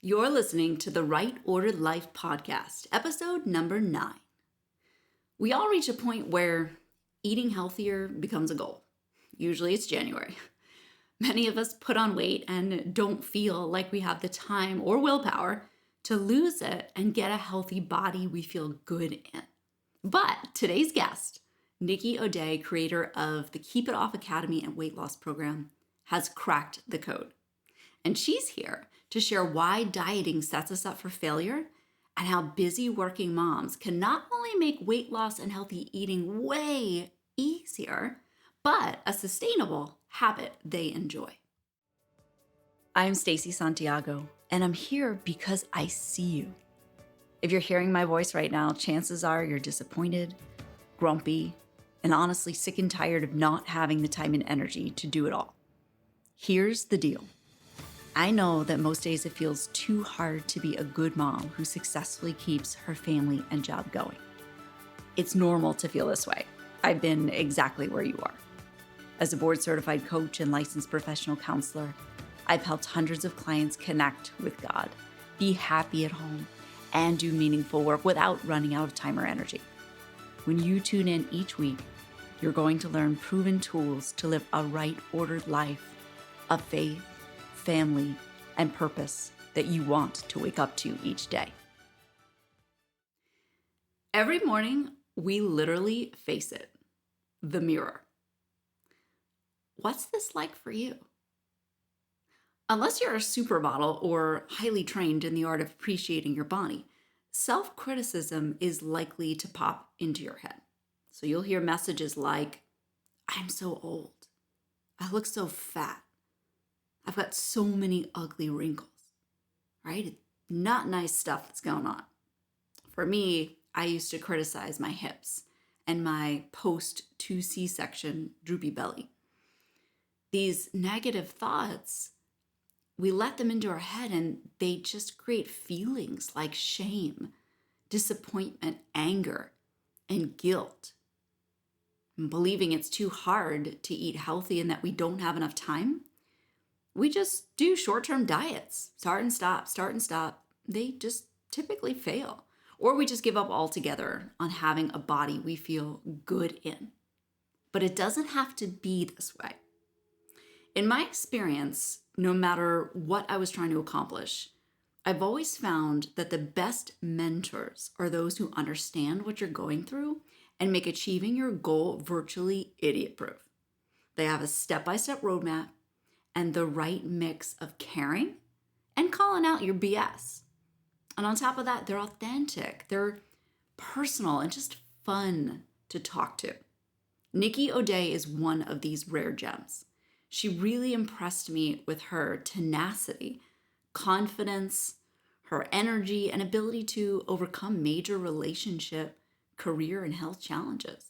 You're listening to the Right Ordered Life podcast, episode number 9. We all reach a point where eating healthier becomes a goal. Usually it's January. Many of us put on weight and don't feel like we have the time or willpower to lose it and get a healthy body we feel good in. But today's guest, Nikki O'Dea, creator of the Keep It Off Academy and weight loss program, has cracked the code. And she's here to share why dieting sets us up for failure and how busy working moms can not only make weight loss and healthy eating way easier, but a sustainable habit they enjoy. I'm Stacey Santiago, and I'm here because I see you. If you're hearing my voice right now, chances are you're disappointed, grumpy, and honestly sick and tired of not having the time and energy to do it all. Here's the deal. I know that most days it feels too hard to be a good mom who successfully keeps her family and job going. It's normal to feel this way. I've been exactly where you are. As a board-certified coach and licensed professional counselor, I've helped hundreds of clients connect with God, be happy at home, and do meaningful work without running out of time or energy. When you tune in each week, you're going to learn proven tools to live a right-ordered life of faith, family, and purpose that you want to wake up to each day. Every morning, we literally face it, the mirror. What's this like for you? Unless you're a supermodel or highly trained in the art of appreciating your body, self-criticism is likely to pop into your head. So you'll hear messages like, I'm so old. I look so fat. I've got so many ugly wrinkles, right? Not nice stuff that's going on. For me, I used to criticize my hips and my post-2 C-section droopy belly. These negative thoughts, we let them into our head and they just create feelings like shame, disappointment, anger, and guilt. And believing it's too hard to eat healthy and that we don't have enough time, we just do short-term diets, start and stop. They just typically fail. Or we just give up altogether on having a body we feel good in. But it doesn't have to be this way. In my experience, no matter what I was trying to accomplish, I've always found that the best mentors are those who understand what you're going through and make achieving your goal virtually idiot-proof. They have a step-by-step roadmap and the right mix of caring and calling out your BS. And on top of that, they're authentic, they're personal, and just fun to talk to. Nikki O'Dea is one of these rare gems. She really impressed me with her tenacity, confidence, her energy, and ability to overcome major relationship, career, and health challenges.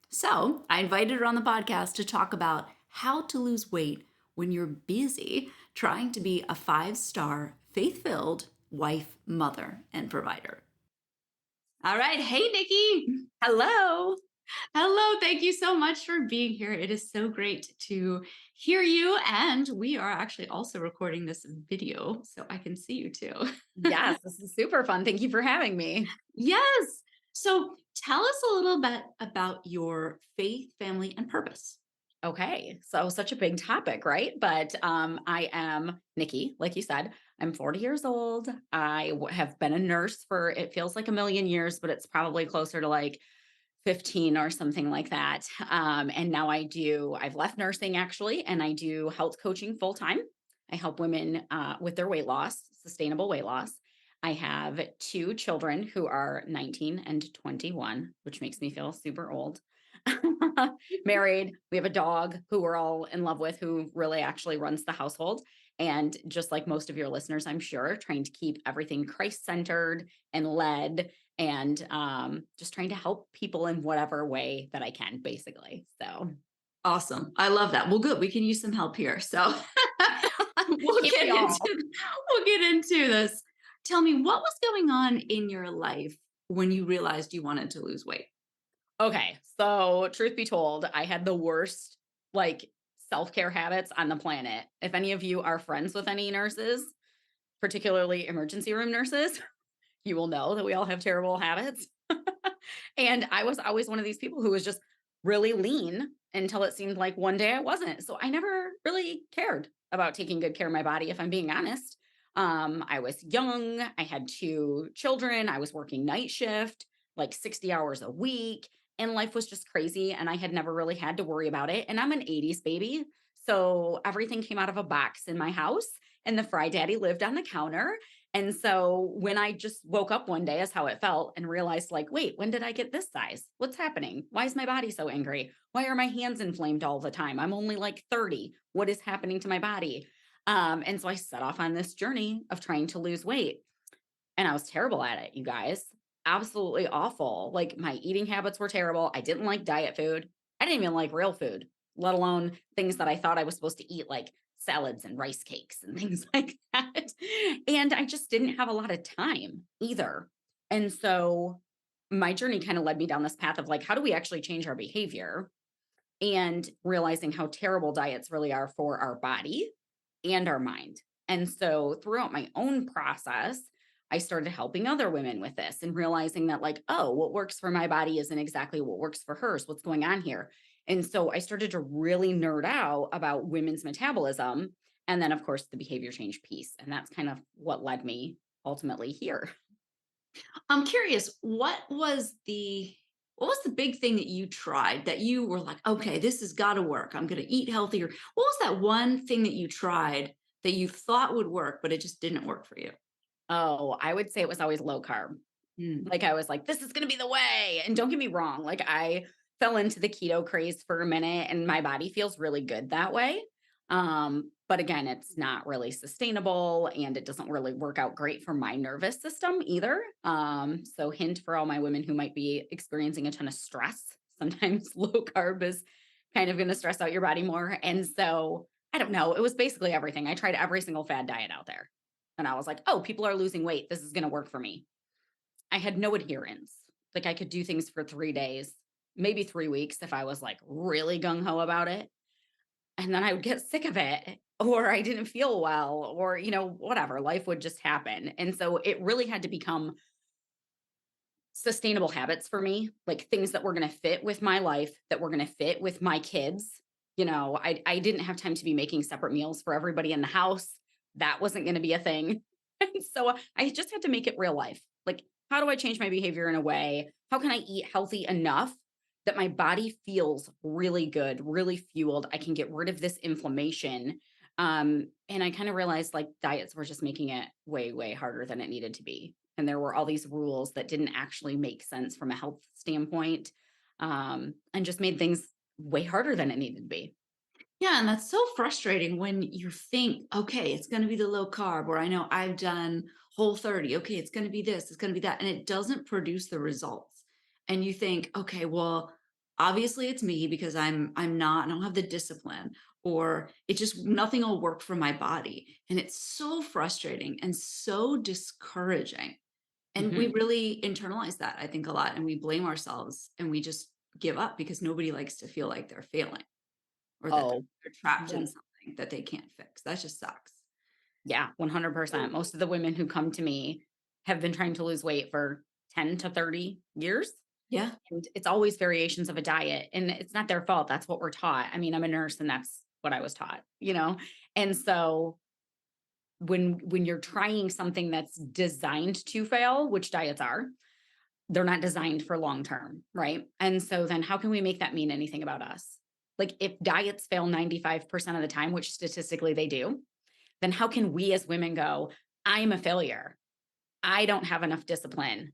So I invited her on the podcast to talk about how to lose weight when you're busy trying to be a 5-star, faith-filled wife, mother, and provider. All right. Hey, Nikki. Hello. Hello. Thank you so much for being here. It is so great to hear you. And we are actually also recording this video so I can see you too. Yes, this is super fun. Thank you for having me. Yes. So tell us a little bit about your faith, family, and purpose. Okay, so such a big topic, right? But I am Nikki, like you said. I'm 40 years old. Have been a nurse for it feels like a million years, but it's probably closer to like 15 or something like that. And now I've left nursing actually, and I do health coaching full time. I help women with their weight loss, sustainable weight loss. I have 2 children who are 19 and 21, which makes me feel super old. Married. We have a dog who we're all in love with, who really actually runs the household. And just like most of your listeners, I'm sure, trying to keep everything Christ-centered and led and just trying to help people in whatever way that I can, basically. So Awesome. I love that. Well, good. We can use some help here. So we'll can't get we all? into this. Tell me, what was going on in your life when you realized you wanted to lose weight? Okay, so truth be told, I had the worst like self-care habits on the planet. If any of you are friends with any nurses, particularly emergency room nurses, you will know that we all have terrible habits. And I was always one of these people who was just really lean until it seemed like one day I wasn't. So I never really cared about taking good care of my body, if I'm being honest. I was young, I had two children, I was working night shift, like 60 hours a week, and life was just crazy. And I had never really had to worry about it. And I'm an 80s baby. So everything came out of a box in my house, and the Fry Daddy lived on the counter. And so when I just woke up one day, is how it felt, and realized, like, wait, when did I get this size? What's happening? Why is my body so angry? Why are my hands inflamed all the time? I'm only like 30. What is happening to my body? And so I set off on this journey of trying to lose weight. And I was terrible at it, you guys. Absolutely awful. Like, my eating habits were terrible. I didn't like diet food. I didn't even like real food, let alone things that I thought I was supposed to eat, like salads and rice cakes and things like that. And I just didn't have a lot of time either. And so my journey kind of led me down this path of, like, how do we actually change our behavior, and realizing how terrible diets really are for our body and our mind. And so throughout my own process, I started helping other women with this and realizing that, like, oh, what works for my body isn't exactly what works for hers. What's going on here? And so I started to really nerd out about women's metabolism. And then, of course, the behavior change piece. And that's kind of what led me ultimately here. I'm curious, what was the big thing that you tried that you were like, okay, this has got to work. I'm going to eat healthier. What was that one thing that you tried that you thought would work, but it just didn't work for you? Oh, I would say it was always low carb. Mm. Like, I was like, "This is gonna be the way," and don't get me wrong, like, I fell into the keto craze for a minute, and my body feels really good that way. But again, it's not really sustainable, and it doesn't really work out great for my nervous system either. So hint for all my women who might be experiencing a ton of stress, sometimes low carb is kind of gonna stress out your body more, and so, I don't know, it was basically everything. I tried every single fad diet out there, and I was like, "Oh, people are losing weight, this is gonna work for me." I had no adherence. Like, I could do things for 3 days, maybe 3 weeks if I was, like, really gung ho about it, and then I would get sick of it, or I didn't feel well, or, whatever, life would just happen. And so it really had to become sustainable habits for me, like things that were gonna fit with my life, that were gonna fit with my kids. I didn't have time to be making separate meals for everybody in the house. That wasn't gonna be a thing. And so I just had to make it real life. Like, how do I change my behavior in a way? How can I eat healthy enough that my body feels really good, really fueled? I can get rid of this inflammation. And I kind of realized, like, diets were just making it way, way harder than it needed to be. And there were all these rules that didn't actually make sense from a health standpoint, and just made things way harder than it needed to be. Yeah, and that's so frustrating when you think, okay, it's going to be the low carb, or I know I've done whole 30. Okay, it's going to be this, it's going to be that, and it doesn't produce the results. And you think, okay, well, obviously it's me because I don't have the discipline, or it just nothing will work for my body. And it's so frustrating and so discouraging. And we Mhm. really internalize that, I think, a lot, and we blame ourselves and we just give up because nobody likes to feel like they're failing or that Oh, they're trapped in one something that they can't fix. That just sucks. yeah, 100%. Most of the women who come to me have been trying to lose weight for 10 to 30 years. Yeah. And it's always variations of a diet. And it's not their fault. That's what we're taught. I mean, I'm a nurse and that's what I was taught. And so when you're trying something that's designed to fail, which diets are, they're not designed for long term, right? And so then how can we make that mean anything about us? Like, if diets fail 95% of the time, which statistically they do, then how can we as women go, I'm a failure. I don't have enough discipline.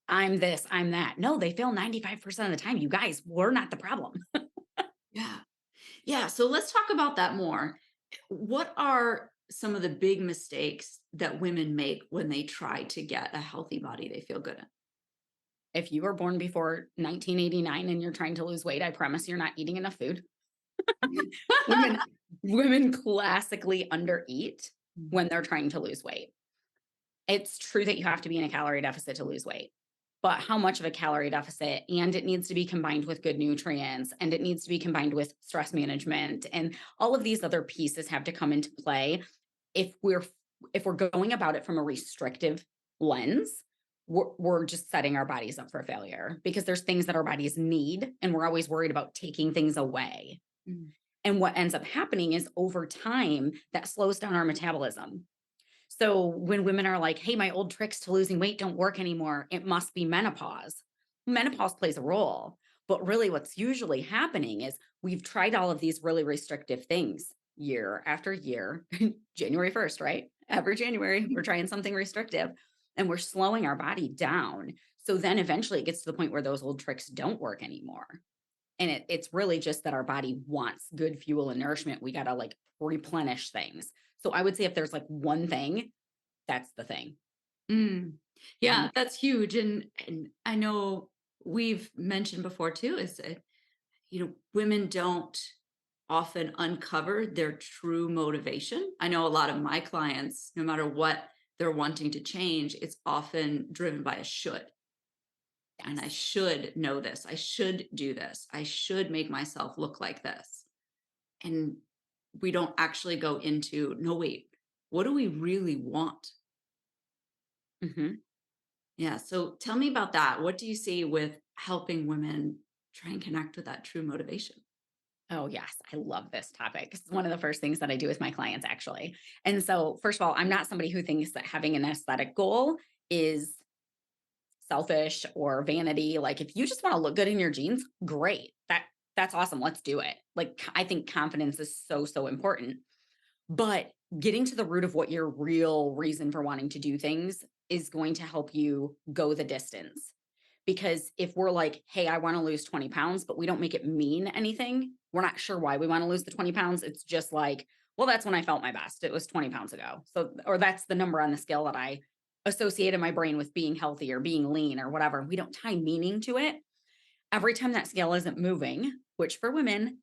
I'm this, I'm that. No, they fail 95% of the time. You guys, we're not the problem. Yeah. Yeah. So let's talk about that more. What are some of the big mistakes that women make when they try to get a healthy body they feel good If you were born before 1989 and you're trying to lose weight, I promise you're not eating enough food. in? Women women classically undereat Mm. when they're trying to lose weight. It's true that you have to be in a calorie deficit to lose weight, but how much of a calorie deficit? And it needs to be combined with good nutrients, and it needs to be combined with stress management, and all of these other pieces have to come into play if we're if we're going about it from a restrictive lens, we're just setting our bodies up for failure because there's things that our bodies need, and we're always worried about taking things away. Mm. And what ends up happening is over time, that slows down our metabolism. So when women are like, hey, my old tricks to losing weight don't work anymore, it must be menopause. Menopause plays a role. But really, what's usually happening is we've tried all of these really restrictive things year after year. January 1st, right? Every January, we're trying something restrictive and we're slowing our body down. So then eventually it gets to the point where those old tricks don't work anymore. And it's really just that our body wants good fuel and nourishment. We got to like replenish things. So I would say if there's like one thing, that's the thing. Mm. Um, Yeah, that's huge. And I know we've mentioned before too, is that, women don't often uncover their true motivation. I know a lot of my clients, no matter what they're wanting to change, it's often driven by a should. And I yes. should know this. I should do this. I should make myself look like this. And we don't actually go into, no, wait, what do we really want? Mhm. Yeah. So tell me about that. What do you see with helping women try and connect with that true motivation? Oh, yes. I love this topic. It's one of the first things that I do with my clients, actually. And so, first of all, I'm not somebody who thinks that having an aesthetic goal is selfish or vanity. Like, if you just want to look good in your jeans, great. That's awesome. Let's do it. Like, I think confidence is so, so important. But getting to the root of what your real reason for wanting to do things is going to help you go the distance. Because if we're like, hey, I want to lose 20 pounds, but we don't make it mean anything, we're not sure why we want to lose the 20 pounds. It's just like, well, that's when I felt my best. It was 20 pounds ago. So, or that's the number on the scale that I associate in my brain with being healthy or being lean or whatever. We don't tie meaning to it. Every time that scale isn't moving, which for women,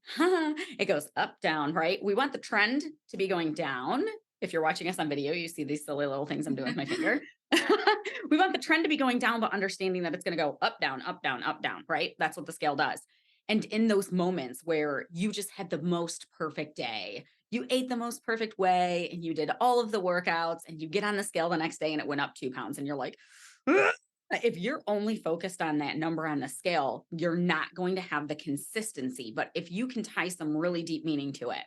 it goes up, down, right? We want the trend to be going down. If you're watching us on video, you see these silly little things I'm doing with my finger. We want the trend to be going down, but understanding that it's going to go up, down, up, down, up, down, right? That's what the scale does. And in those moments where you just had the most perfect day, you ate the most perfect way, and you did all of the workouts, and you get on the scale the next day and it went up 2 pounds, and you're like, if you're only focused on that number on the scale, you're not going to have the consistency. But if you can tie some really deep meaning to it.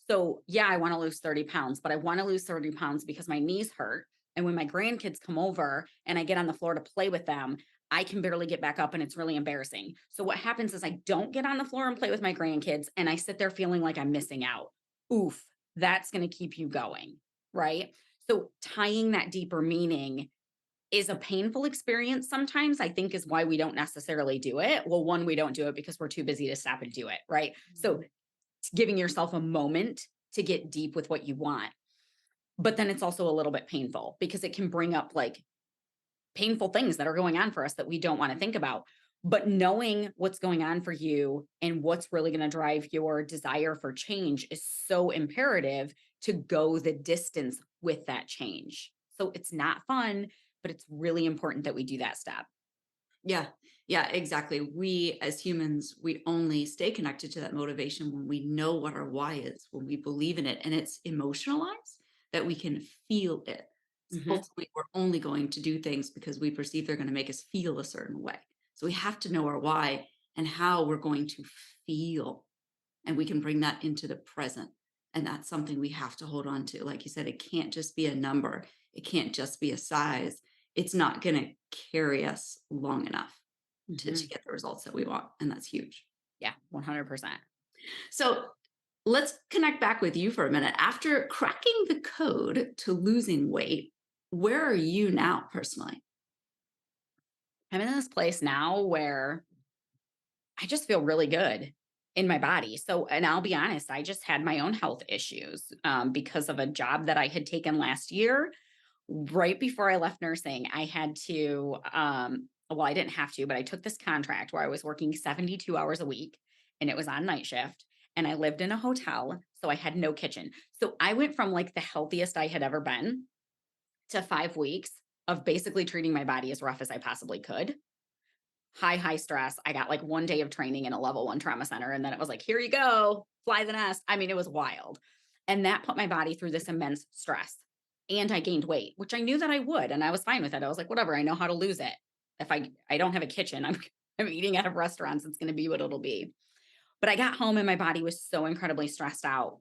So, yeah, I want to lose 30 pounds, but I want to lose 30 pounds because my knees hurt. And when my grandkids come over and I get on the floor to play with them, I can barely get back up and it's really embarrassing. So, what happens is I don't get on the floor and play with my grandkids and I sit there feeling like I'm missing out. Oof, that's going to keep you going. Right. So, tying that deeper meaning is a painful experience sometimes, I think is why we don't necessarily do it. Well, one, we don't do it because we're too busy to stop and do it, right? So giving yourself a moment to get deep with what you want. But then it's also a little bit painful because it can bring up like painful things that are going on for us that we don't want to think about. But knowing what's going on for you and what's really going to drive your desire for change is so imperative to go the distance with that change. So it's not fun, but it's really important that we do that step. Yeah. Yeah, exactly. We as humans, we only stay connected to that motivation when we know what our why is, when we believe in it and it's emotionalized, that we can feel it. So Mhm. ultimately, we're only going to do things because we perceive they're going to make us feel a certain way. So we have to know our why and how we're going to feel. And we can bring that into the present. And that's something we have to hold on to. Like you said, it can't just be a number, it can't just be a size. It's not going to carry us long enough to Mhm. get the results that we want. And that's huge. Yeah, 100%. So let's connect back with you for a minute. After cracking the code to losing weight, where are you now personally? I'm in this place now where I just feel really good in my body. So, and I'll be honest, I just had my own health issues because of a job that I had taken last year. Right before I left nursing, I had to, well, I didn't have to, but I took this contract where I was working 72 hours a week and it was on night shift. And I lived in a hotel. So I had no kitchen. So I went from like the healthiest I had ever been to 5 weeks of basically treating my body as rough as I possibly could. High stress. I got like 1 day of training in a level one trauma center. And then it was like, here you go, fly the nest. I mean, it was wild. And that put my body through this immense stress. and I gained weight, which I knew that I would, and I was fine with it. I was like, whatever, I know how to lose it. If I don't have a kitchen, I'm eating out of restaurants. It's going to be what it'll be. But I got home and my body was so incredibly stressed out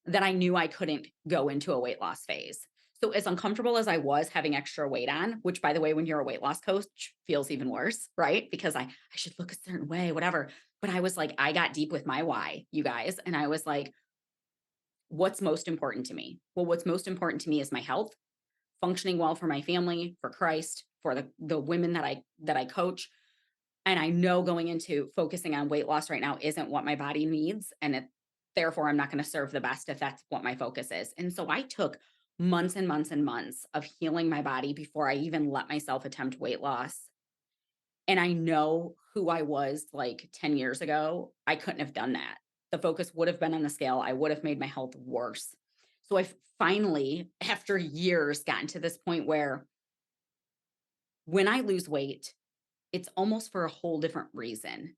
that I knew I couldn't go into a weight loss phase. So as uncomfortable as I was having extra weight on, which by the way, when you're a weight loss coach feels even worse, right? Because I should look a certain way, whatever. But I was like, I got deep with my why, you guys. And I was like, what's most important to me? Well, what's most important to me is my health, functioning well for my family, for Christ, for the women that I coach. And I know going into focusing on weight loss right now isn't what my body needs. Therefore, I'm not going to serve the best if that's what my focus is. And so I took months and months and months of healing my body before I even let myself attempt weight loss. And I know who I was like 10 years ago. I couldn't have done that. The focus would have been on the scale. I would have made my health worse. So I finally, after years, gotten to this point where when I lose weight, it's almost for a whole different reason.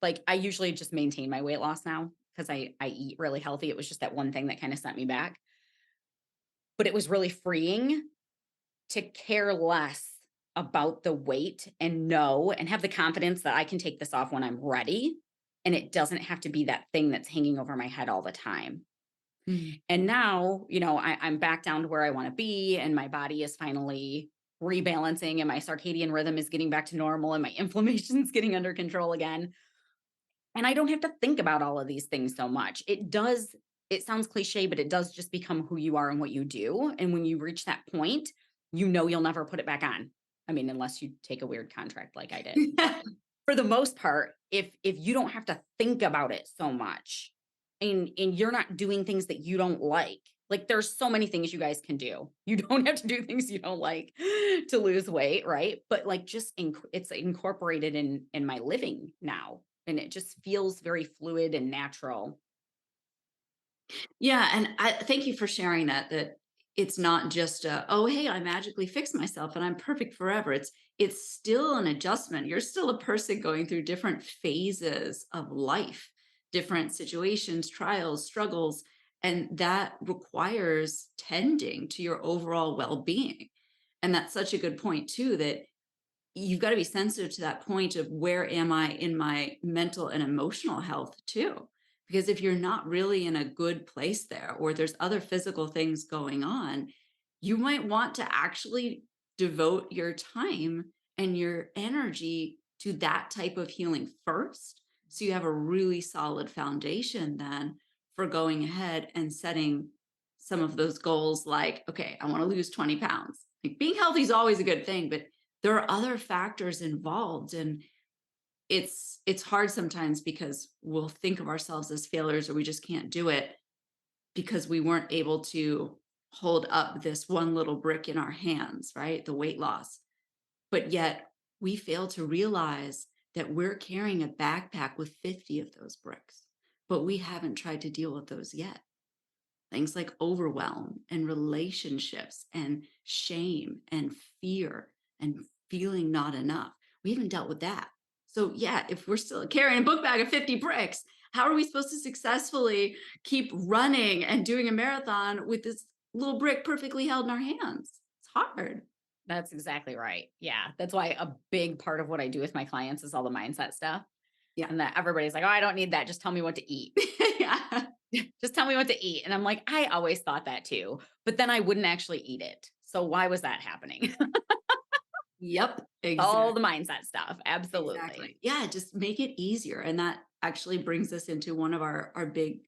Like, I usually just maintain my weight loss now because I eat really healthy. It was just that one thing that kinda set me back. But it was really freeing to care less about the weight and know and have the confidence that I can take this off when I'm ready, and it doesn't have to be that thing that's hanging over my head all the time. Mm. And now, I'm back down to where I wanna be, and my body is finally rebalancing, and my circadian rhythm is getting back to normal, and my inflammation's getting under control again. And I don't have to think about all of these things so much. It sounds cliche, but it does just become who you are and what you do. And when you reach that point, you know you'll never put it back on. I mean, unless you take a weird contract like I did. But for the most part, if you don't have to think about it so much and you're not doing things that you don't like there's so many things you guys can do. You don't have to do things you don't like to lose weight, right? But like it's incorporated in my living now and it just feels very fluid and natural. Yeah, and I thank you for sharing that, that it's not just a, "Oh, hey, I magically fixed myself and I'm perfect forever." It's still an adjustment. You're still a person going through different phases of life, different situations, trials, struggles, and that requires tending to your overall well-being. And that's such a good point too, that you've got to be sensitive to that point of where am I in my mental and emotional health too. Because if you're not really in a good place there, or there's other physical things going on, you might want to actually devote your time and your energy to that type of healing first. So you have a really solid foundation then for going ahead and setting some of those goals like, okay, I want to lose 20 pounds. Like being healthy is always a good thing, but there are other factors involved, and it's hard sometimes because we'll think of ourselves as failures or we just can't do it because we weren't able to hold up this one little brick in our hands, right? The weight loss. But yet we fail to realize that we're carrying a backpack with 50 of those bricks, but we haven't tried to deal with those yet. Things like overwhelm and relationships and shame and fear and feeling not enough. We haven't dealt with that. So, yeah, if we're still carrying a book bag of 50 bricks, how are we supposed to successfully keep running and doing a marathon with this little brick perfectly held in our hands? It's hard. That's exactly right. Yeah. That's why a big part of what I do with my clients is all the mindset stuff. Yeah. And that everybody's like, oh, I don't need that. Just tell me what to eat. Yeah. Just tell me what to eat. And I'm like, I always thought that too. But then I wouldn't actually eat it. So why was that happening? Yep. All the Exactly. mindset stuff. Absolutely. Exactly. Yeah, just make it easier. And that actually brings us into one of our big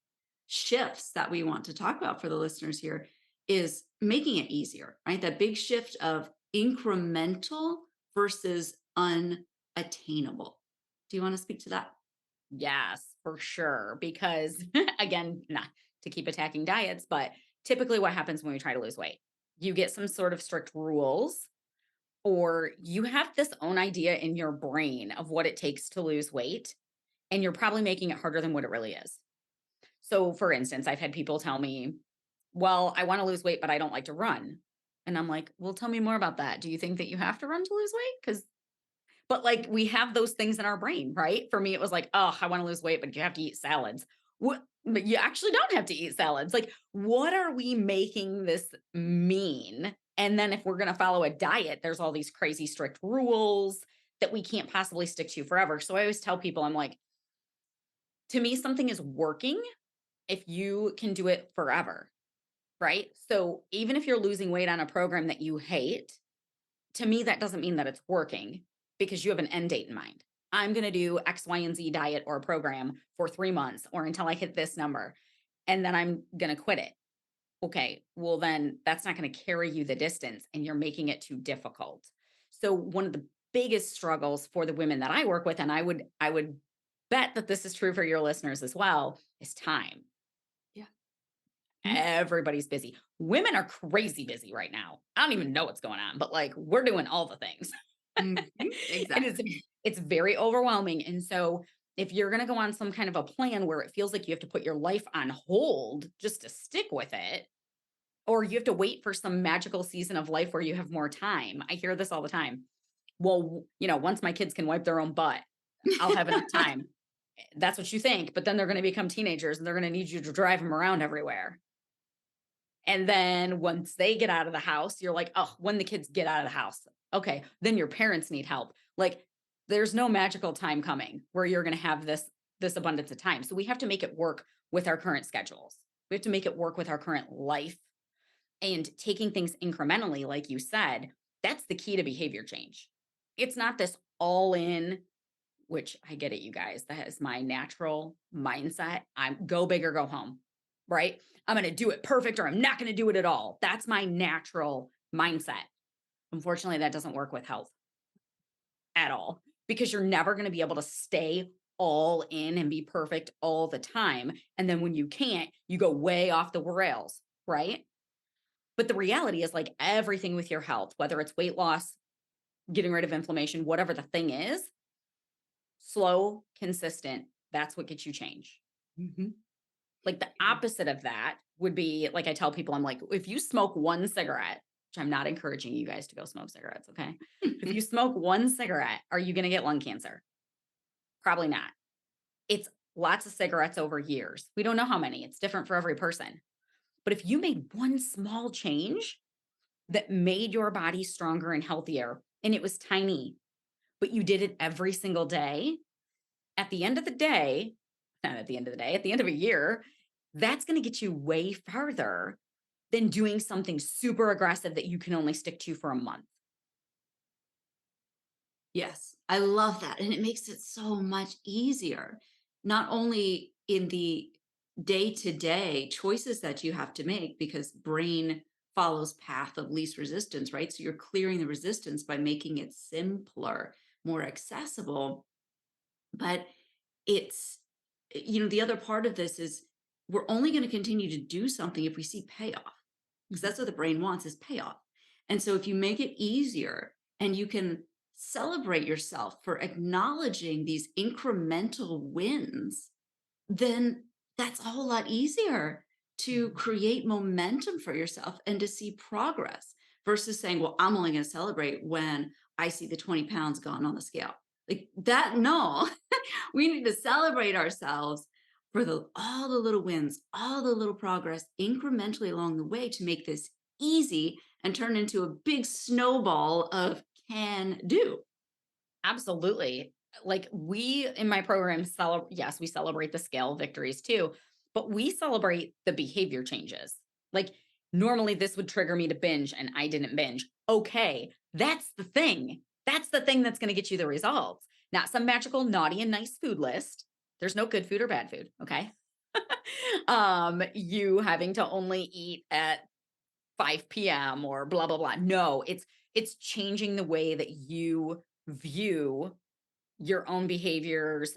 shifts that we want to talk about for the listeners here is making it easier, right? That big shift of incremental versus unattainable. Do you want to speak to that? Yes, for sure. Because again, not to keep attacking diets, but typically what happens when we try to lose weight, you get some sort of strict rules, or you have this own idea in your brain of what it takes to lose weight, and you're probably making it harder than what it really is. So, for instance, I've had people tell me, well, I want to lose weight, but I don't like to run. And I'm like, well, tell me more about that. Do you think that you have to run to lose weight? But like we have those things in our brain, right? For me, it was like, oh, I want to lose weight, but you have to eat salads. What? But you actually don't have to eat salads. Like, what are we making this mean? And then if we're going to follow a diet, there's all these crazy strict rules that we can't possibly stick to forever. So I always tell people, I'm like, to me, something is working if you can do it forever, right? So even if you're losing weight on a program that you hate, to me, that doesn't mean that it's working because you have an end date in mind. I'm going to do X, Y, and Z diet or program for 3 months or until I hit this number, and then I'm going to quit it. Okay, well, then that's not going to carry you the distance and you're making it too difficult. So, one of the biggest struggles for the women that I work with, and I would bet that this is true for your listeners as well, is time. Yeah. Mhm. Everybody's busy. Women are crazy busy right now. I don't even know what's going on, but like we're doing all the things. Mhm. And Exactly. it's very overwhelming. And so if you're going to go on some kind of a plan where it feels like you have to put your life on hold just to stick with it, or you have to wait for some magical season of life where you have more time. I hear this all the time. Well, once my kids can wipe their own butt, I'll have enough time. That's what you think, but then they're going to become teenagers and they're going to need you to drive them around everywhere. And then once they get out of the house, you're like, oh, when the kids get out of the house, okay, then your parents need help. Like there's no magical time coming where you're going to have this abundance of time. So we have to make it work with our current schedules. We have to make it work with our current life and taking things incrementally, like you said, that's the key to behavior change. It's not this all in, which I get it, you guys. That is my natural mindset. I'm go big or go home, right? I'm going to do it perfect or I'm not going to do it at all. That's my natural mindset. Unfortunately, that doesn't work with health at all because you're never going to be able to stay all in and be perfect all the time. And then when you can't, you go way off the rails, right? But the reality is, like everything with your health, whether it's weight loss, getting rid of inflammation, whatever the thing is, slow, consistent, that's what gets you change. Mhm. Like the opposite of that would be like I tell people, I'm like, if you smoke one cigarette, which I'm not encouraging you guys to go smoke cigarettes, okay? But if you smoke one cigarette, are you going to get lung cancer? Probably not. It's lots of cigarettes over years. We don't know how many, it's different for every person. But if you made one small change that made your body stronger and healthier, and it was tiny, but you did it every single day, at the end of the day, not at the end of the day, at the end of a year, that's going to get you way farther than doing something super aggressive that you can only stick to for a month. Yes, I love that, and it makes it so much easier, not only in the day-to-day choices that you have to make because brain follows path of least resistance, right? So you're clearing the resistance by making it simpler, more accessible, but it's the other part of this is we're only going to continue to do something if we see payoff because Mhm. that's what the brain wants is payoff. And so if you make it easier and you can celebrate yourself for acknowledging these incremental wins, then that's a whole lot easier to Mhm. create momentum for yourself and to see progress versus saying, well, I'm only going to celebrate when I see the 20 pounds gone on the scale. Like that, no, we need to celebrate ourselves for all the little wins, all the little progress incrementally along the way to make this easy and turn into a big snowball of can do. Absolutely. Like we in my program celebrate, yes, we celebrate the scale victories too, but we celebrate the behavior changes. Like normally this would trigger me to binge and I didn't binge. Okay, that's the thing. That's the thing that's going to get you the results. Not some magical naughty and nice food list. There's no good food or bad food, okay? You having to only eat at 5 p.m. or blah blah blah. No, it's changing the way that you view your own behaviors,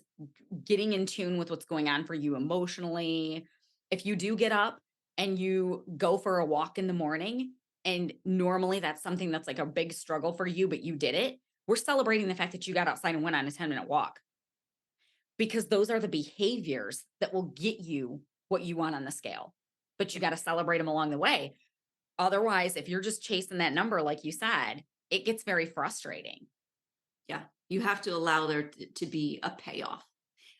getting in tune with what's going on for you emotionally. If you do get up and you go for a walk in the morning, and normally that's something that's like a big struggle for you, but you did it, we're celebrating the fact that you got outside and went on a 10-minute walk because those are the behaviors that will get you what you want on the scale. But you got to celebrate them along the way. Otherwise, if you're just chasing that number, like you said, it gets very frustrating. Yeah. You have to allow there to be a payoff.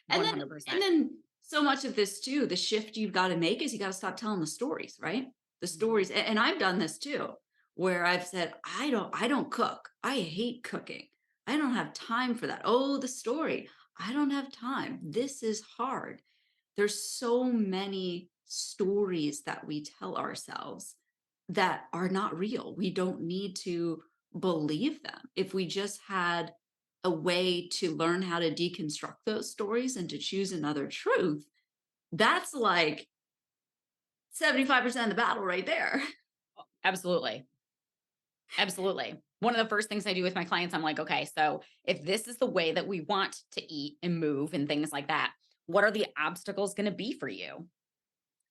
And then and 100%. then so much of this too, the shift you've got to make is you got to stop telling the stories, right? The stories, and I've done this too, where I've said, I don't cook. I hate cooking. I don't have time for that. Oh, the story. I don't have time. This is hard. There's so many stories that we tell ourselves that are not real. We don't need to believe them. If we just had a way to learn how to deconstruct those stories and to choose another truth, that's like 75% of the battle right there. Absolutely. Absolutely. One of the first things I do with my clients, I'm like, okay, so if this is the way that we want to eat and move and things like that, what are the obstacles going to be for you?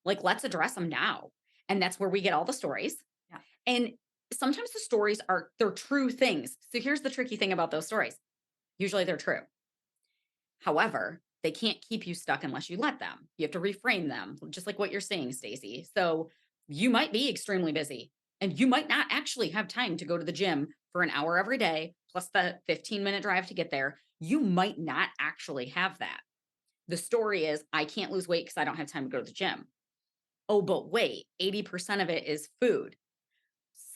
Like, let's address them now. And that's where we get all the stories. Yeah. And sometimes the stories they're true things. So here's the tricky thing about those stories. Usually they're true. However, they can't keep you stuck unless you let them. You have to reframe them, just like what you're saying, Stacey. So you might be extremely busy and you might not actually have time to go to the gym for an hour every day, plus the 15-minute drive to get there. You might not actually have that. The story is, I can't lose weight because I don't have time to go to the gym. Oh, but wait, 80% of it is food.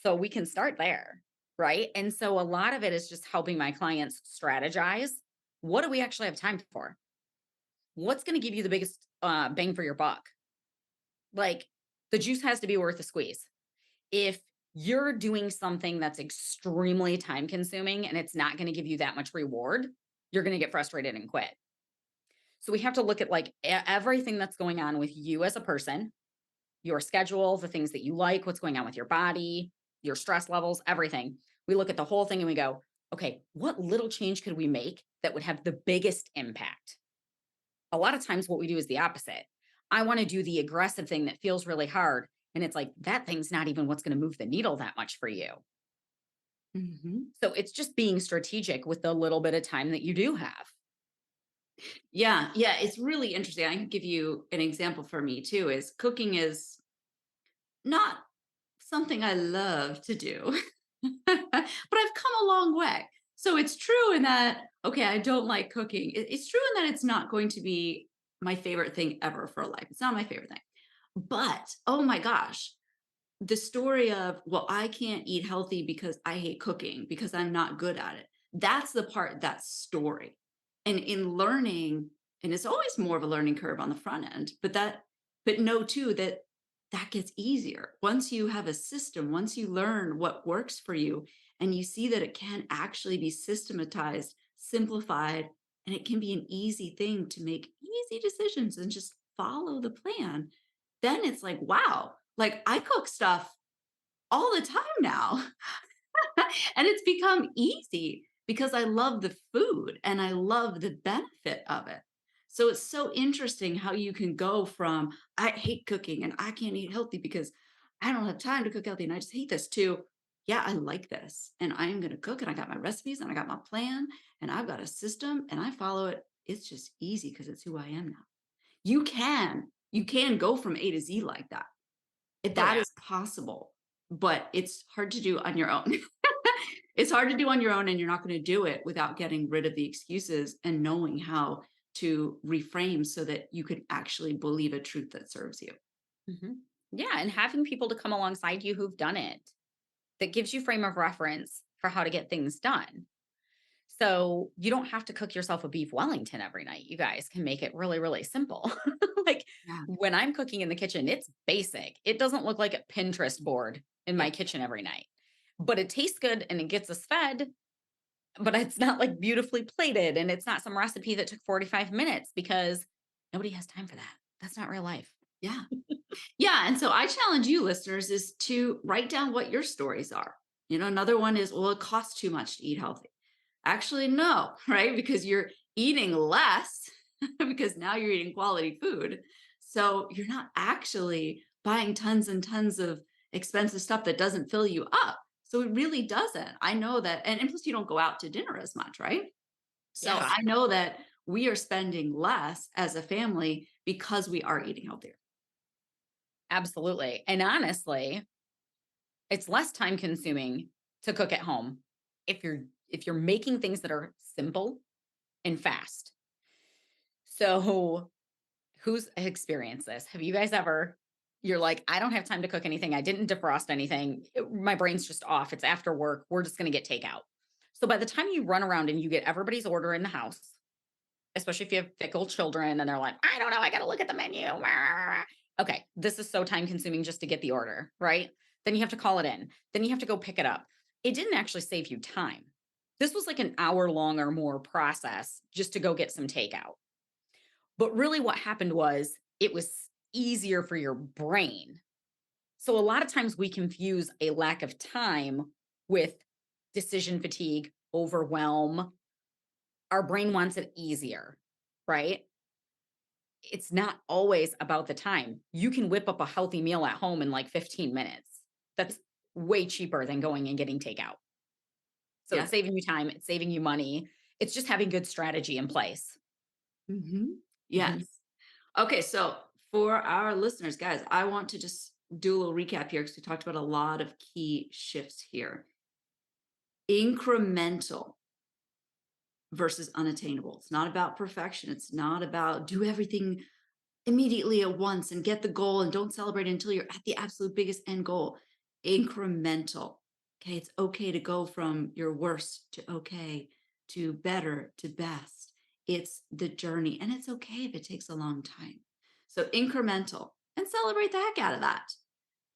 So we can start there. Right. And so a lot of it is just helping my clients strategize. What do we actually have time for? What's going to give you the biggest bang for your buck? Like, the juice has to be worth the squeeze. If you're doing something that's extremely time consuming and it's not going to give you that much reward, you're going to get frustrated and quit. So we have to look at like everything that's going on with you as a person, your schedule, the things that you like, what's going on with your body, your stress levels, everything. We look at the whole thing and we go, okay, what little change could we make that would have the biggest impact? A lot of times what we do is the opposite. I want to do the aggressive thing that feels really hard. And it's like, that thing's not even what's going to move the needle that much for you. Mhm. So it's just being strategic with the little bit of time that you do have. Yeah, yeah, it's really interesting. I can give you an example for me too, is cooking is not something I love to do, but I've come a long way. So it's true in that, okay, I don't like cooking. It's true in that it's not going to be my favorite thing ever for life. It's not my favorite thing. But oh my gosh, the story of, well, I can't eat healthy because I hate cooking because I'm not good at it. That's the part that's story. And in learning, and it's always more of a learning curve on the front end, but know too that that gets easier. Once you have a system, once you learn what works for you, and you see that it can actually be systematized, simplified, and it can be an easy thing to make easy decisions and just follow the plan, then it's like, wow, like I cook stuff all the time now. And it's become easy because I love the food and I love the benefit of it. So it's so interesting how you can go from I hate cooking and I can't eat healthy because I don't have time to cook healthy and I just hate this to yeah, I like this and I am going to cook and I got my recipes and I got my plan and I've got a system and I follow it. It's just easy because it's who I am now. You can go from A to Z like that. Oh, That yeah. is possible, but it's hard to do on your own. It's hard to do on your own, and you're not gonna do it without getting rid of the excuses and knowing how to reframe so that you can actually believe a truth that serves you. Mhm. Yeah. And having people to come alongside you who've done it that gives you frame of reference for how to get things done. So you don't have to cook yourself a beef Wellington every night. You guys can make it really, really simple. Like Yeah. when I'm cooking in the kitchen, it's basic. It doesn't look like a Pinterest board in Yeah. my kitchen every night, but it tastes good and it gets us fed. But it's not like beautifully plated and it's not some recipe that took 45 minutes because nobody has time for that. That's not real life. Yeah. Yeah, and so I challenge you listeners is to write down what your stories are. Another one is, well, it costs too much to eat healthy. Actually, no, right? Because you're eating less because now you're eating quality food. So you're not actually buying tons and tons of expensive stuff that doesn't fill you up. So it really doesn't. I know that. And plus, you don't go out to dinner as much, right? So Yes, I know that we are spending less as a family because we are eating healthier. absolutely. And honestly, it's less time consuming to cook at home if you're making things that are simple and fast. So Who's experienced this? Have you guys ever you're like, "I don't have time to cook anything. I didn't defrost anything. My brain's just off. It's after work. We're just gonna get takeout." So by the time you run around and you get everybody's order in the house, especially if you have fickle children and they're like, "I don't know. I gotta look at the menu." Okay, this is so time consuming just to get the order, right? Then you have to call it in. Then you have to go pick it up. It didn't actually save you time. This was like an hour long or more process just to go get some takeout. But really, what happened was it was easier for your brain. So, a lot of times we confuse a lack of time with decision fatigue, overwhelm. Our brain wants it easier, right? It's not always about the time. You can whip up a healthy meal at home in like 15 minutes. That's way cheaper than going and getting takeout. So, it's Yeah. saving you time, it's saving you money. It's just having good strategy in place. Yes. Mhm. Okay, so for our listeners, guys, I want to just do a little recap here because we talked about a lot of key shifts here. Incremental versus unattainable. It's not about perfection. It's not about do everything immediately at once and get the goal and don't celebrate until you're at the absolute biggest end goal. Incremental. Okay, it's okay to go from your worst to okay to better to best. It's the journey, and it's okay if it takes a long time. So, incremental and celebrate the heck out of that.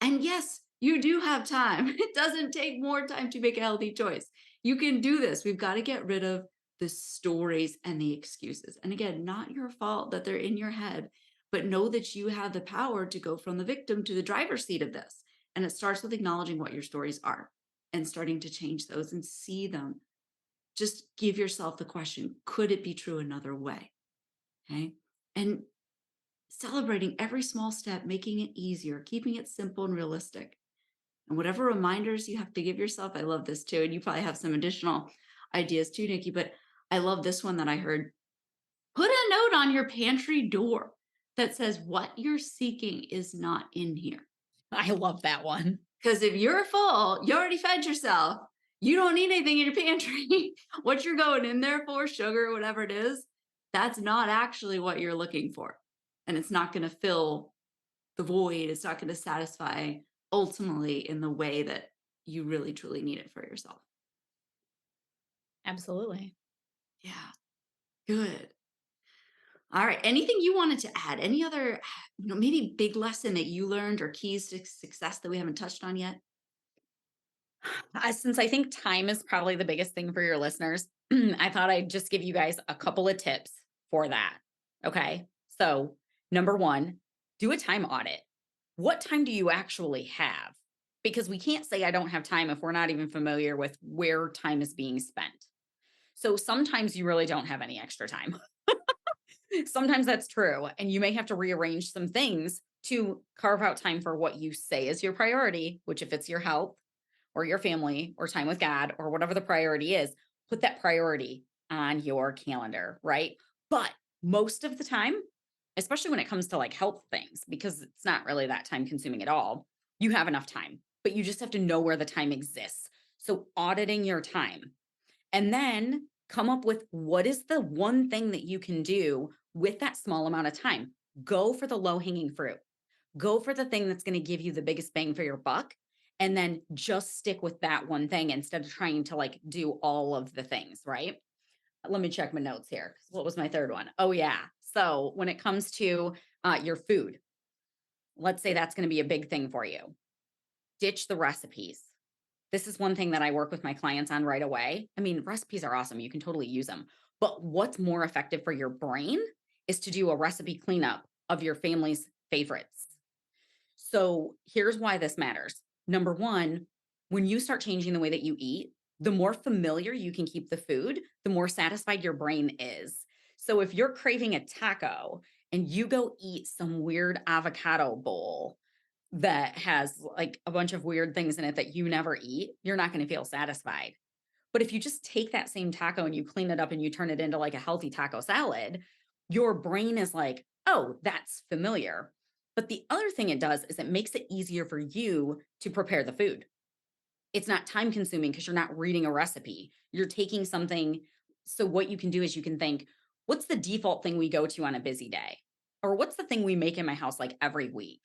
And yes, you do have time. It doesn't take more time to make a healthy choice. You can do this. We've got to get rid of the stories and the excuses. And again, not your fault that they're in your head, but know that you have the power to go from the victim to the driver's seat of this. And it starts with acknowledging what your stories are and starting to change those and see them. Just give yourself the question, could it be true another way? Okay. And celebrating every small step, making it easier, keeping it simple and realistic. And whatever reminders you have to give yourself, I love this too. And you probably have some additional ideas too, Nikki, but I love this one that I heard. Put a note on your pantry door that says what you're seeking is not in here. I love that one. Because if you're full, you already fed yourself. You don't need anything in your pantry. What you're going in there for, sugar, whatever it is, that's not actually what you're looking for. And it's not going to fill the void. It's not going to satisfy ultimately in the way that you really truly need it for yourself. Absolutely. Yeah. Good. All right. Anything you wanted to add? Any other, maybe big lesson that you learned or keys to success that we haven't touched on yet? Since I think time is probably the biggest thing for your listeners, I thought I'd just give you guys a couple of tips for that. Okay. So, number one, do a time audit. What time do you actually have? Because we can't say I don't have time if we're not even familiar with where time is being spent. So, sometimes you really don't have any extra time. Sometimes that's true. And you may have to rearrange some things to carve out time for what you say is your priority, which, if it's your health, or your family or time with God or whatever the priority is, put that priority on your calendar, right? But most of the time, especially when it comes to like health things, because it's not really that time consuming at all, you have enough time, but you just have to know where the time exists. So, auditing your time and then come up with what is the one thing that you can do with that small amount of time. Go for the low hanging fruit. Go for the thing that's going to give you the biggest bang for your buck and then just stick with that one thing instead of trying to like do all of the things, right? Let me check my notes here. What was my third one? Oh yeah. So when it comes to your food, let's say that's going to be a big thing for you. Ditch the recipes. This is one thing that I work with my clients on right away. I mean, recipes are awesome. You can totally use them. But what's more effective for your brain is to do a recipe cleanup of your family's favorites. So here's why this matters. Number one, when you start changing the way that you eat, the more familiar you can keep the food, the more satisfied your brain is. So if you're craving a taco and you go eat some weird avocado bowl that has like a bunch of weird things in it that you never eat, you're not going to feel satisfied. But if you just take that same taco and you clean it up and you turn it into like a healthy taco salad, your brain is like, oh, that's familiar. But the other thing it does is it makes it easier for you to prepare the food. It's not time consuming because you're not reading a recipe. You're taking something. So, what you can do is you can think, what's the default thing we go to on a busy day? or what's the thing we make in my house like every week?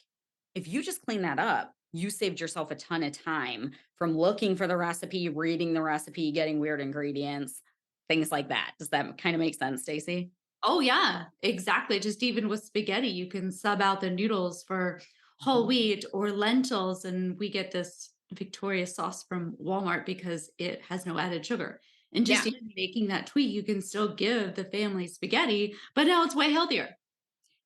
If you just clean that up, you saved yourself a ton of time from looking for the recipe, reading the recipe, getting weird ingredients, things like that. Does that kind of make sense, Stacey? Oh, yeah, exactly. Just even with spaghetti, you can sub out the noodles for whole Mhm. wheat or lentils, and we get this Victoria sauce from Walmart because it has no added sugar. And just Yeah. even making that tweak, you can still give the family spaghetti, but now it's way healthier.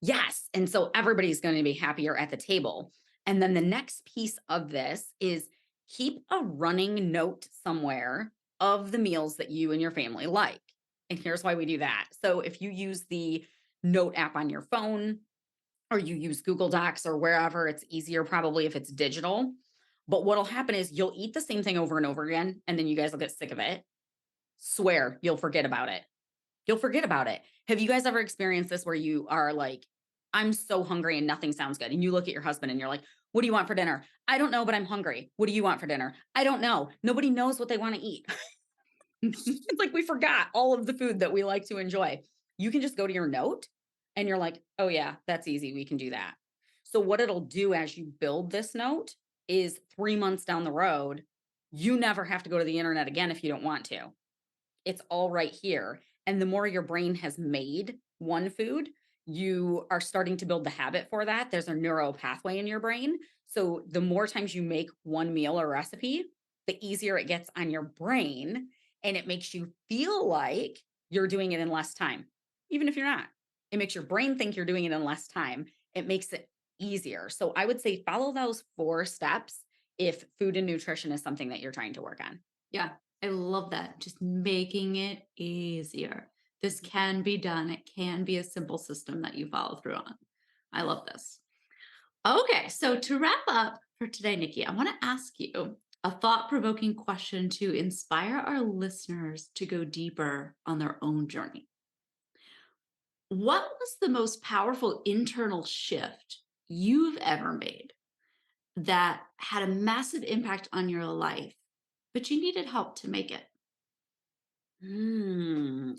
Yes. And so everybody's going to be happier at the table. And then the next piece of this is keep a running note somewhere of the meals that you and your family like. And here's why we do that. So if you use the note app on your phone or you use Google Docs or wherever, it's easier probably if it's digital. But what'll happen is you'll eat the same thing over and over again, and then you guys will get sick of it. Swear you'll forget about it. You'll forget about it. Have you guys ever experienced this where you are like, I'm so hungry and nothing sounds good? And you look at your husband and you're like, what do you want for dinner? I don't know, but I'm hungry. What do you want for dinner? I don't know. Nobody knows what they want to eat. It's like we forgot all of the food that we like to enjoy. You can just go to your note and you're like, oh, yeah, that's easy. We can do that. So, what it'll do as you build this note is 3 months down the road, you never have to go to the internet again if you don't want to. It's all right here. And the more your brain has made one food, you are starting to build the habit for that. There's a neural pathway in your brain. So the more times you make one meal or recipe, the easier it gets on your brain. And it makes you feel like you're doing it in less time, even if you're not. It makes your brain think you're doing it in less time. It makes it easier. So I would say follow those 4 steps if food and nutrition is something that you're trying to work on. Yeah, I love that. Just making it easier. This can be done. It can be a simple system that you follow through on. I love this. Okay, so to wrap up for today, Nikki, I want to ask you a thought provoking question to inspire our listeners to go deeper on their own journey. What was the most powerful internal shift you've ever made that had a massive impact on your life, but you needed help to make it?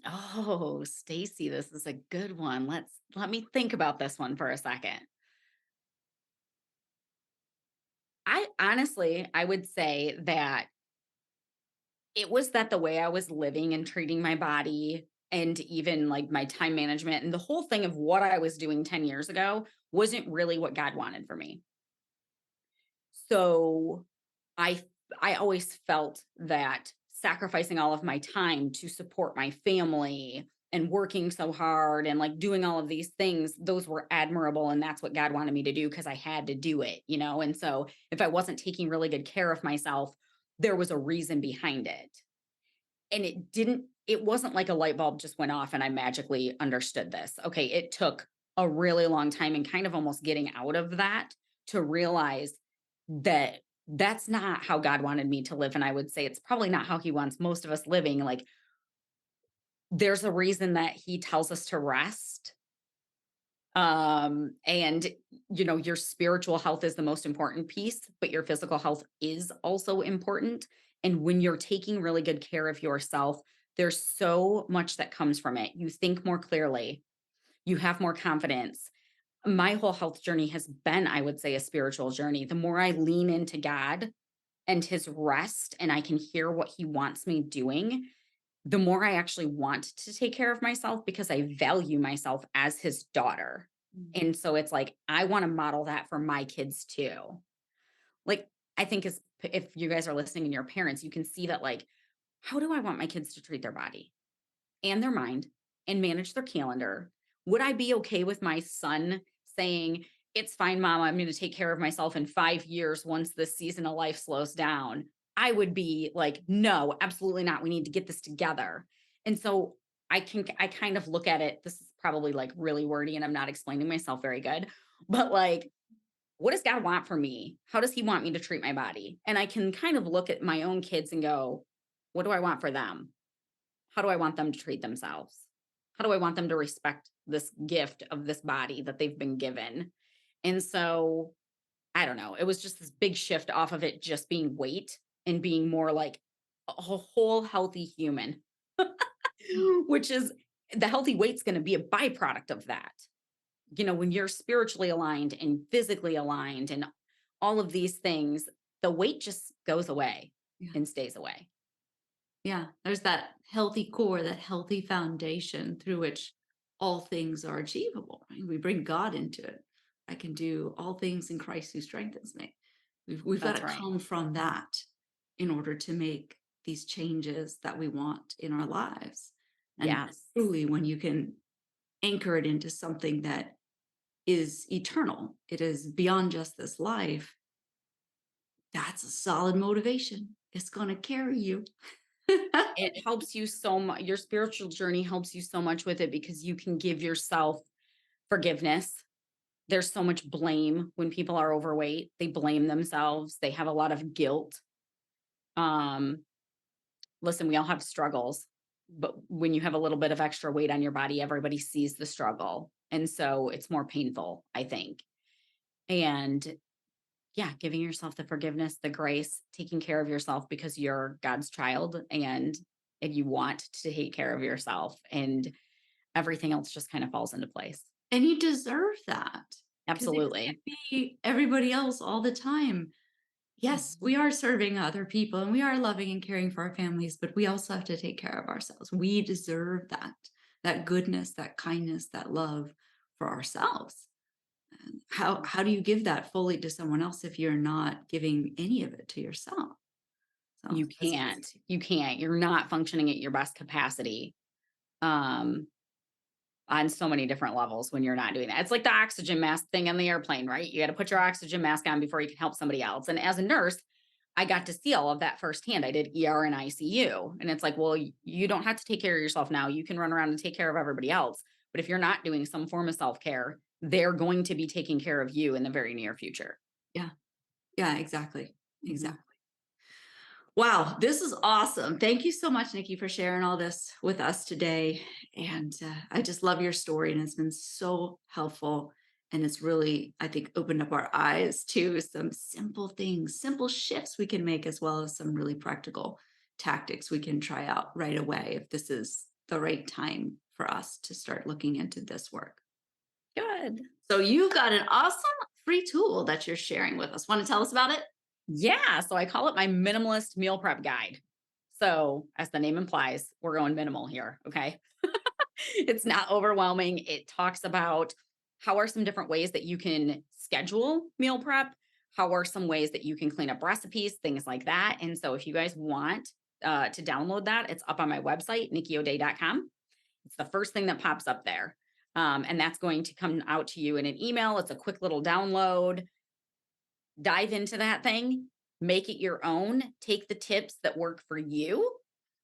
Oh, Stacy, this is a good one. Let me think about this one for a second. I honestly, I would say that it was that the way I was living and treating my body and even like my time management and the whole thing of what I was doing 10 years ago wasn't really what God wanted for me. So I I always felt that sacrificing all of my time to support my family and working so hard and like doing all of these things, those were admirable and that's what God wanted me to do because I had to do it, you know. And so if I wasn't taking really good care of myself, there was a reason behind it. And it wasn't like a light bulb just went off and I magically understood this. Okay, it took a really long time and kind of almost getting out of that to realize that that's not how God wanted me to live. And I would say it's probably not how he wants most of us living. Like there's a reason that he tells us to rest. And you know, your spiritual health is the most important piece, but your physical health is also important. And when you're taking really good care of yourself, there's so much that comes from it. You think more clearly, you have more confidence. My whole health journey has been, I would say, a spiritual journey. The more I lean into God and his rest and I can hear what he wants me doing, the more I actually want to take care of myself because I value myself as his daughter. Mm. And so it's like, I want to model that for my kids too. Like, I think as if you guys are listening and your parents, you can see that, like, how do I want my kids to treat their body and their mind and manage their calendar? Would I be okay with my son saying, it's fine, mom, I'm going to take care of myself in 5 years once this season of life slows down? I would be like, no, absolutely not. We need to get this together. And so I kind of look at it. This is probably like really wordy and I'm not explaining myself very good, but like, what does God want for me? How does he want me to treat my body? And I can kind of look at my own kids and go, what do I want for them? How do I want them to treat themselves? How do I want them to respect this gift of this body that they've been given? And so I don't know. It was just this big shift off of it just being weight and being more like a whole healthy human, which is the healthy weight's going to be a byproduct of that. when you're spiritually aligned and physically aligned and all of these things, the weight just goes away Yeah. and stays away. Yeah. There's that healthy core, that healthy foundation through which all things are achievable. Right? We bring God into it. I can do all things in Christ who strengthens me. We've got That's to right. come from that in order to make these changes that we want in our lives. And Yes. truly, when you can anchor it into something that is eternal, it is beyond just this life, that's a solid motivation. It's going to carry you. It helps you so much. Your spiritual journey helps you so much with it because you can give yourself forgiveness. There's so much blame when people are overweight. They blame themselves. They have a lot of guilt. Um, Listen, we all have struggles, but when you have a little bit of extra weight on your body, everybody sees the struggle. And so it's more painful, I think. And yeah, giving yourself the forgiveness, the grace, taking care of yourself because you're God's child and you want to take care of yourself and everything else just kind of falls into place. And you deserve that because you can't Absolutely. be everybody else all the time. Yes, Mhm. we are serving other people and we are loving and caring for our families, but we also have to take care of ourselves. We deserve that goodness, that kindness, that love for ourselves. And how do you give that fully to someone else if you're not giving any of it to yourself? So You that's can't. You can't. You're not functioning at your best capacity. Um, on so many different levels when you're not doing that. It's like the oxygen mask thing on the airplane, right? You got to put your oxygen mask on before you can help somebody else. And as a nurse, I got to see all of that firsthand. I did ER and ICU. And it's like, well, you don't have to take care of yourself now. You can run around and take care of everybody else. But if you're not doing some form of self care, they're going to be taking care of you in the very near future. yeah, yeah, exactly. Mhm. Exactly. Wow, this is awesome. Thank you so much, Nikki, for sharing all this with us today. And I just love your story, and it's been so helpful. And it's really, I think, opened up our eyes to some simple things, simple shifts we can make, as well as some really practical tactics we can try out right away if this is the right time for us to start looking into this work. Good. So, you got an awesome free tool that you're sharing with us. Want to tell us about it? Yeah. So I call it my minimalist meal prep guide. So, as the name implies, we're going minimal here. Okay. It's not overwhelming. It talks about how are some different ways that you can schedule meal prep? How are some ways that you can clean up recipes, things like that. And so if you guys want to download that, it's up on my website, nikkioday.com. It's the first thing that pops up there. And that's going to come out to you in an email. It's a quick little download. Dive into that thing, make it your own, take the tips that work for you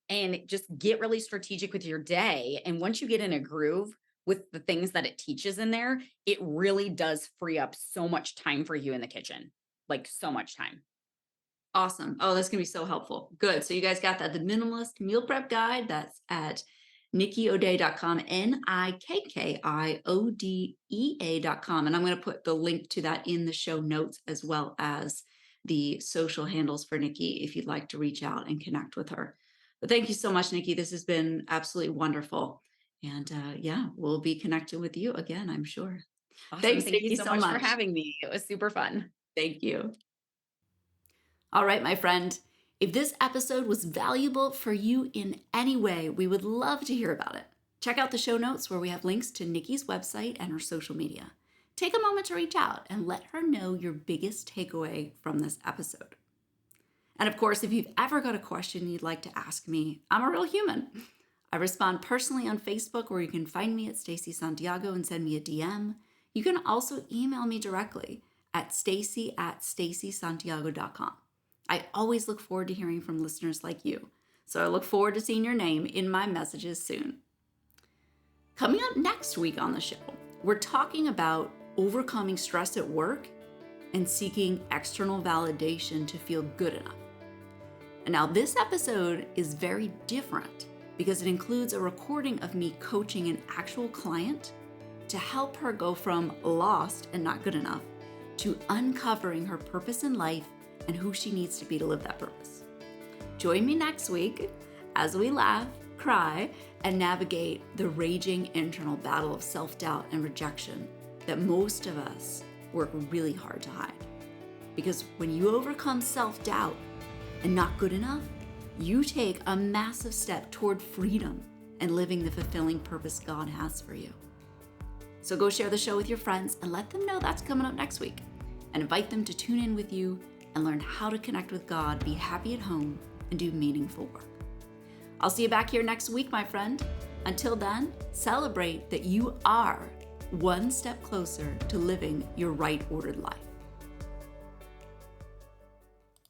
and just get really strategic with your day. And once you get in a groove with the things that it teaches in there, it really does free up so much time for you in the kitchen. Like so much time. Awesome. Oh, that's gonna be so helpful. Good. So you guys got that, the minimalist meal prep guide. That's at nikkiodea.com, nikkiodea.com. And I'm going to put the link to that in the show notes as well as the social handles for Nikki if you'd like to reach out and connect with her. But thank you so much, Nikki. This has been absolutely wonderful. And yeah, we'll be connecting with you again, I'm sure. Awesome. Thanks, Thank you Nikki, so so much for much. having me. It was super fun. Thank you. All right, my friend. If this episode was valuable for you in any way, we would love to hear about it. Check out the show notes where we have links to Nikki's website and her social media. Take a moment to reach out and let her know your biggest takeaway from this episode. And of course, if you've ever got a question you'd like to ask me, I'm a real human. I respond personally on Facebook, where you can find me at Stacy Santiago and send me a DM. You can also email me directly at stacy@stacysantiago.com. I always look forward to hearing from listeners like you, so I look forward to seeing your name in my messages soon. Coming up next week on the show, we're talking about overcoming stress at work and seeking external validation to feel good enough. And now this episode is very different because it includes a recording of me coaching an actual client to help her go from lost and not good enough to uncovering her purpose in life and who she needs to be to live that purpose. Join me next week as we laugh, cry, and navigate the raging internal battle of self-doubt and rejection that most of us work really hard to hide. Because when you overcome self-doubt and not good enough, you take a massive step toward freedom and living the fulfilling purpose God has for you. So go share the show with your friends and let them know that's coming up next week. And invite them to tune in with you and learn how to connect with God, be happy at home, and do meaningful work. I'll see you back here next week, my friend. Until then, celebrate that you are one step closer to living your right ordered life.